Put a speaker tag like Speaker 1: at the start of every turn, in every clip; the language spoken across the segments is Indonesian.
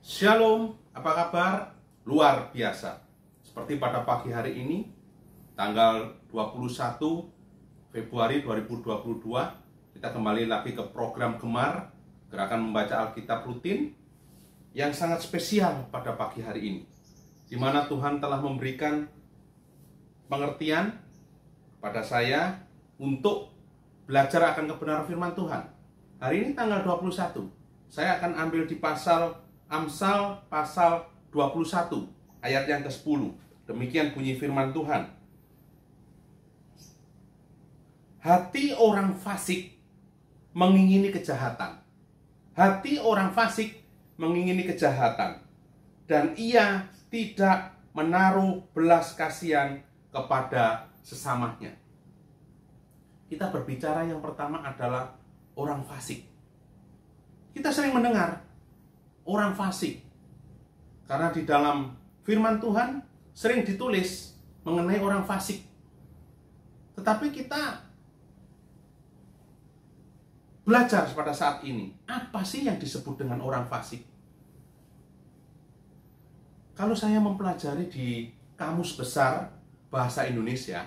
Speaker 1: Shalom, apa kabar? Luar biasa. Seperti pada pagi hari ini, tanggal 21 Februari 2022, kita kembali lagi ke program Gemar, Gerakan Membaca Alkitab Rutin, yang sangat spesial pada pagi hari ini, di mana Tuhan telah memberikan pengertian pada saya untuk belajar akan kebenaran firman Tuhan. Hari ini tanggal 21, saya akan ambil di Amsal pasal 21 ayat yang ke-10. Demikian bunyi firman Tuhan. Hati orang fasik mengingini kejahatan. Hati orang fasik mengingini kejahatan, dan ia tidak menaruh belas kasihan kepada sesamanya. Kita berbicara yang pertama adalah orang fasik. Kita sering mendengar orang fasik, karena di dalam firman Tuhan sering ditulis mengenai orang fasik. Tetapi kita belajar pada saat ini, apa sih yang disebut dengan orang fasik? Kalau saya mempelajari di Kamus Besar Bahasa Indonesia,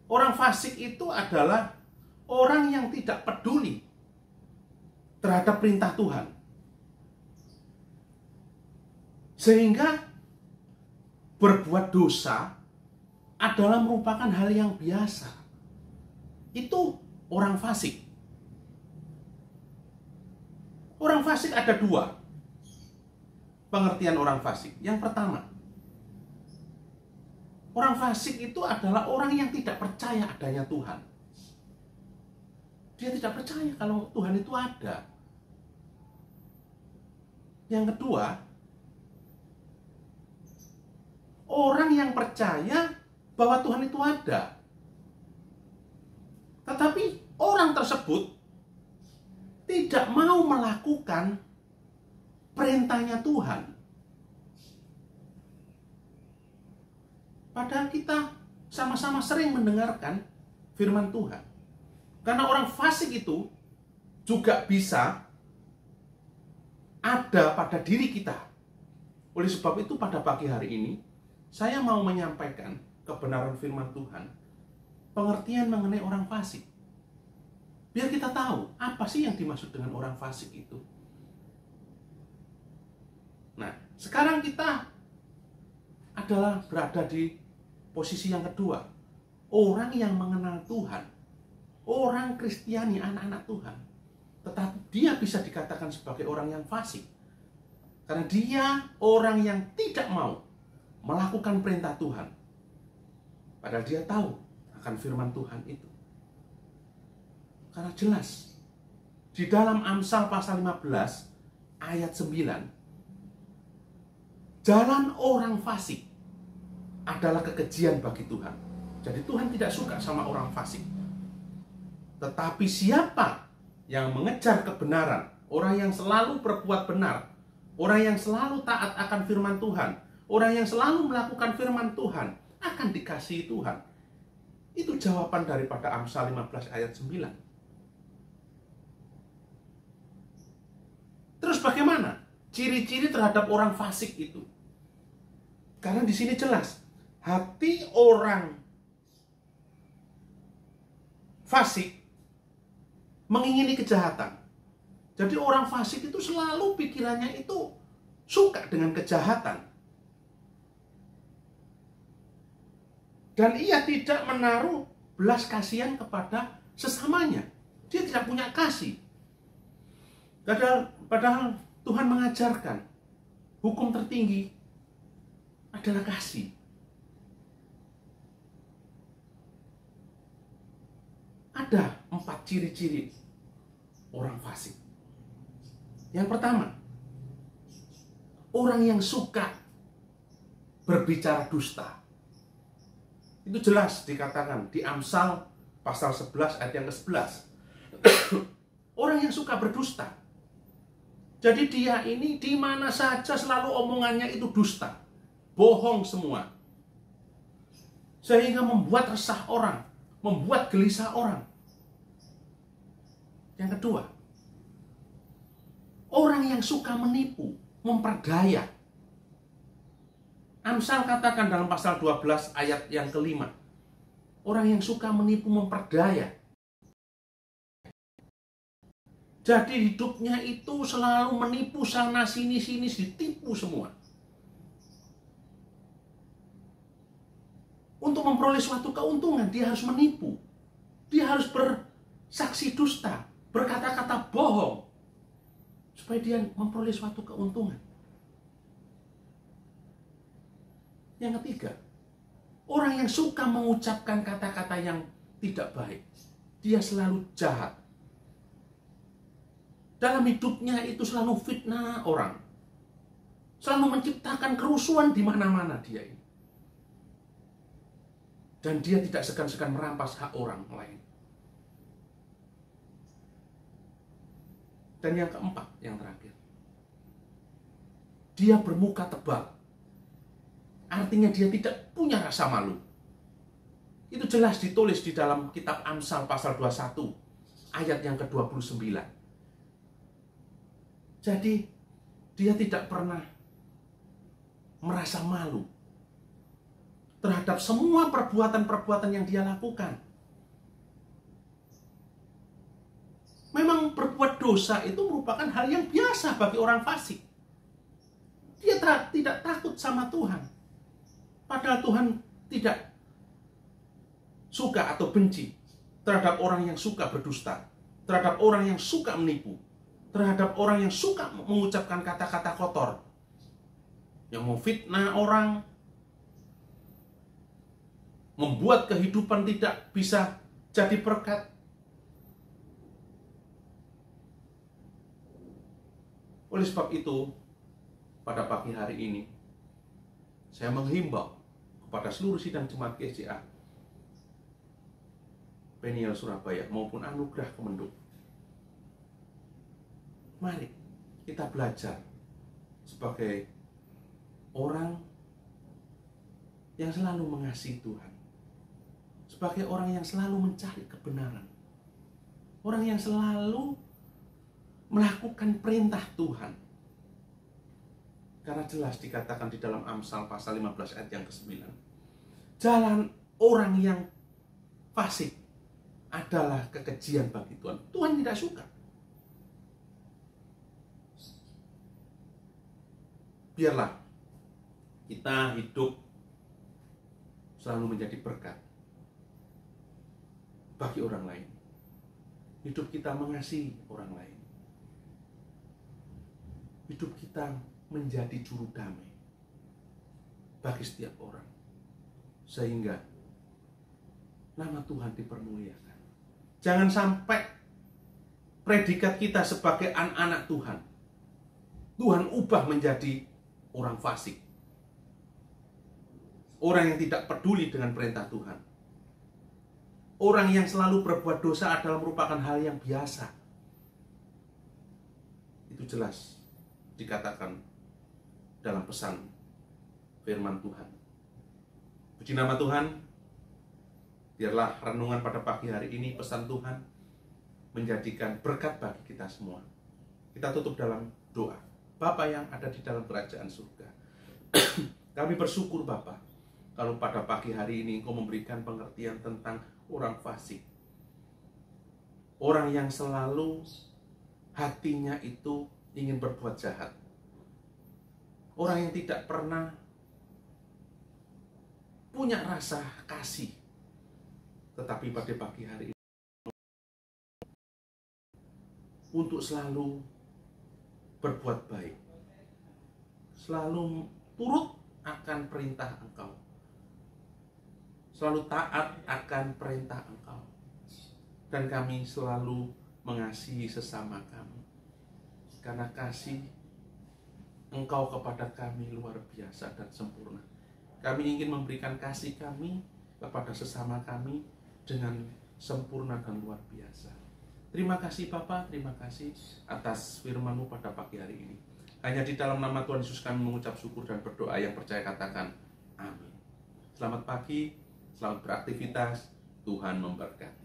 Speaker 1: orang fasik itu adalah orang yang tidak peduli terhadap perintah Tuhan, sehingga berbuat dosa adalah merupakan hal yang biasa. Itu orang fasik. Orang fasik ada dua pengertian orang fasik. Yang pertama, orang fasik itu adalah orang yang tidak percaya adanya Tuhan. Dia tidak percaya kalau Tuhan itu ada. Yang kedua, orang yang percaya bahwa Tuhan itu ada, tetapi orang tersebut tidak mau melakukan perintahnya Tuhan. Padahal kita sama-sama sering mendengarkan firman Tuhan. Karena orang fasik itu juga bisa ada pada diri kita. Oleh sebab itu pada pagi hari ini, saya mau menyampaikan kebenaran firman Tuhan, pengertian mengenai orang fasik. Biar kita tahu apa sih yang dimaksud dengan orang fasik itu. Nah, sekarang kita adalah berada di posisi yang kedua. Orang yang mengenal Tuhan. Orang Kristiani, anak-anak Tuhan. Tetapi dia bisa dikatakan sebagai orang yang fasik. Karena dia orang yang tidak mau melakukan perintah Tuhan. Padahal dia tahu akan firman Tuhan itu. Karena jelas, di dalam Amsal pasal 15 ayat 9, jalan orang fasik adalah kekejian bagi Tuhan. Jadi Tuhan tidak suka sama orang fasik. Tetapi siapa yang mengejar kebenaran, orang yang selalu berbuat benar, orang yang selalu taat akan firman Tuhan, orang yang selalu melakukan firman Tuhan akan dikasihi Tuhan. Itu jawaban daripada Amsal 15 ayat 9. Terus bagaimana ciri-ciri terhadap orang fasik itu? Karena di sini jelas, hati orang fasik mengingini kejahatan. Jadi orang fasik itu selalu pikirannya itu suka dengan kejahatan. Dan ia tidak menaruh belas kasihan kepada sesamanya. Dia tidak punya kasih. Padahal Tuhan mengajarkan hukum tertinggi adalah kasih. Ada 4 ciri-ciri orang fasik. Yang pertama, orang yang suka berbicara dusta. Itu jelas dikatakan di Amsal pasal 11 ayat yang ke-11. Orang yang suka berdusta. Jadi dia ini di mana saja selalu omongannya itu dusta. Bohong semua. Sehingga membuat resah orang, membuat gelisah orang. Yang kedua, Orang yang suka menipu, memperdaya. Amsal katakan dalam pasal 12 ayat yang kelima. Orang yang suka menipu, memperdaya. Jadi hidupnya itu selalu menipu sana sini ditipu semua. Untuk memperoleh suatu keuntungan dia harus menipu. Dia harus bersaksi dusta, berkata-kata bohong supaya dia memperoleh suatu keuntungan. Yang ketiga, orang yang suka mengucapkan kata-kata yang tidak baik, dia selalu jahat. Dalam hidupnya itu selalu fitnah orang. Selalu menciptakan kerusuhan di mana-mana dia ini. Dan dia tidak segan-segan merampas hak orang lain. Dan yang keempat, yang terakhir. Dia bermuka tebal. Artinya dia tidak punya rasa malu. Itu jelas ditulis di dalam kitab Amsal pasal 21 ayat yang ke-29. Jadi dia tidak pernah merasa malu terhadap semua perbuatan-perbuatan yang dia lakukan. Memang berbuat dosa itu merupakan hal yang biasa bagi orang fasik. Dia tidak takut sama Tuhan. Padahal Tuhan tidak suka atau benci terhadap orang yang suka berdusta, terhadap orang yang suka menipu, terhadap orang yang suka mengucapkan kata-kata kotor, yang mau fitnah orang, membuat kehidupan tidak bisa jadi berkat. Oleh sebab itu, pada pagi hari ini, saya menghimbau kepada seluruh sidang jemaat GCA Peniel Surabaya maupun Anugerah Kemenduk. Mari kita belajar sebagai orang yang selalu mengasihi Tuhan. Sebagai orang yang selalu mencari kebenaran. Orang yang selalu melakukan perintah Tuhan. Karena jelas dikatakan di dalam Amsal pasal 15 ayat yang ke-9. Jalan orang yang fasik adalah kekejian bagi Tuhan. Tuhan tidak suka. Biarlah kita hidup selalu menjadi berkat bagi orang lain. Hidup kita mengasihi orang lain. Hidup kita menjadi juru damai bagi setiap orang, sehingga nama Tuhan dipermuliakan. Jangan sampai predikat kita sebagai anak-anak Tuhan ubah menjadi orang fasik, orang yang tidak peduli dengan perintah Tuhan, orang yang selalu berbuat dosa adalah merupakan hal yang biasa. Itu jelas dikatakan dalam pesan firman Tuhan. Puji nama Tuhan. Biarlah renungan pada pagi hari ini, pesan Tuhan menjadikan berkat bagi kita semua. Kita tutup dalam doa. Bapa yang ada di dalam kerajaan surga, kami bersyukur Bapa, kalau pada pagi hari ini Engkau memberikan pengertian tentang orang fasik. Orang yang selalu hatinya itu ingin berbuat jahat. Orang yang tidak pernah punya rasa kasih. Tetapi pada pagi hari ini, untuk selalu berbuat baik, selalu turut akan perintah Engkau, selalu taat akan perintah Engkau, dan kami selalu mengasihi sesama kami, karena kasih Engkau kepada kami luar biasa dan sempurna. Kami ingin memberikan kasih kami kepada sesama kami dengan sempurna dan luar biasa. Terima kasih Bapa, terima kasih atas firman-Mu pada pagi hari ini. Hanya di dalam nama Tuhan Yesus kami mengucap syukur dan berdoa, yang percaya katakan amin. Selamat pagi, selamat beraktivitas, Tuhan memberkati.